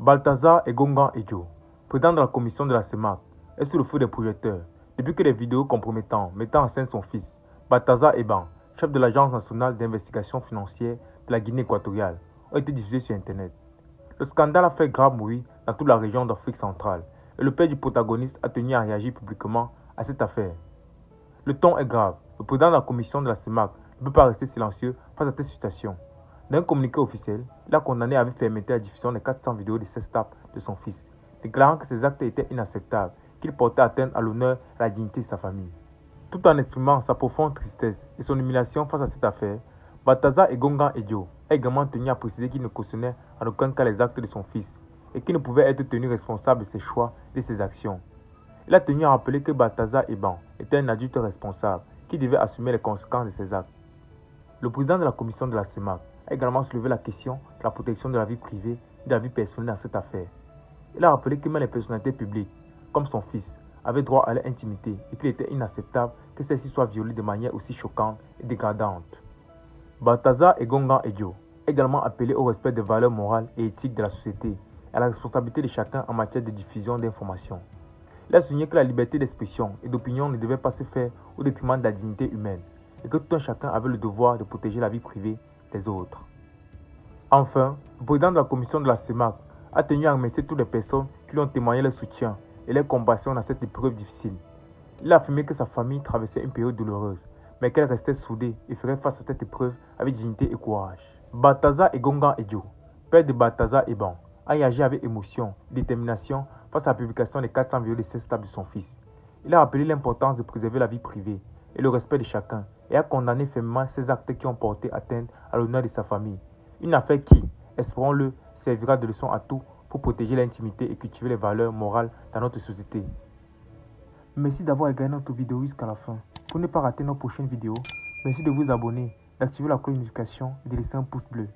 Balthazar Engonga Edjo, président de la commission de la CEMAC, est sous le feu des projecteurs depuis que des vidéos compromettantes mettant en scène son fils, Balthazar Eban, chef de l'Agence nationale d'investigation financière de la Guinée équatoriale, ont été diffusées sur Internet. Le scandale a fait grave bruit dans toute la région d'Afrique centrale et le père du protagoniste a tenu à réagir publiquement à cette affaire. Le ton est grave. Le président de la commission de la CEMAC ne peut pas rester silencieux face à cette situation. Dans un communiqué officiel, il a condamné avec fermeté la diffusion des 400 vidéos de sex tapes de son fils, déclarant que ces actes étaient inacceptables, qu'ils portaient atteinte à l'honneur et à la dignité de sa famille. Tout en exprimant sa profonde tristesse et son humiliation face à cette affaire, Balthazar Engonga Edjo a également tenu à préciser qu'il ne cautionnait en aucun cas les actes de son fils et qu'il ne pouvait être tenu responsable de ses choix et de ses actions. Il a tenu à rappeler que Balthazar Eban était un adulte responsable qui devait assumer les conséquences de ses actes. Le président de la commission de la CEMAC a également soulevé la question de la protection de la vie privée et de la vie personnelle dans cette affaire. Il a rappelé que même les personnalités publiques, comme son fils, avaient droit à leur intimité et qu'il était inacceptable que celle-ci soit violée de manière aussi choquante et dégradante. Balthazar Engonga Edjo a également appelé au respect des valeurs morales et éthiques de la société et à la responsabilité de chacun en matière de diffusion d'informations. Il a souligné que la liberté d'expression et d'opinion ne devait pas se faire au détriment de la dignité humaine et que tout un chacun avait le devoir de protéger la vie privée des autres. Enfin, le président de la commission de la CEMAC a tenu à remercier toutes les personnes qui lui ont témoigné leur soutien et leur compassion dans cette épreuve difficile. Il a affirmé que sa famille traversait une période douloureuse, mais qu'elle restait soudée et ferait face à cette épreuve avec dignité et courage. Balthazar Engonga Edjo, père de Balthazar Eban, a réagi avec émotion et détermination face à la publication des 400 vidéos de sex tapes de son fils. Il a rappelé l'importance de préserver la vie privée et le respect de chacun et a condamné fermement ces actes qui ont porté atteinte à l'honneur de sa famille. Une affaire qui, espérons-le, servira de leçon à tous pour protéger l'intimité et cultiver les valeurs morales dans notre société. Merci d'avoir regardé notre vidéo jusqu'à la fin. Pour ne pas rater nos prochaines vidéos, merci de vous abonner, d'activer la cloche de notification et de laisser un pouce bleu.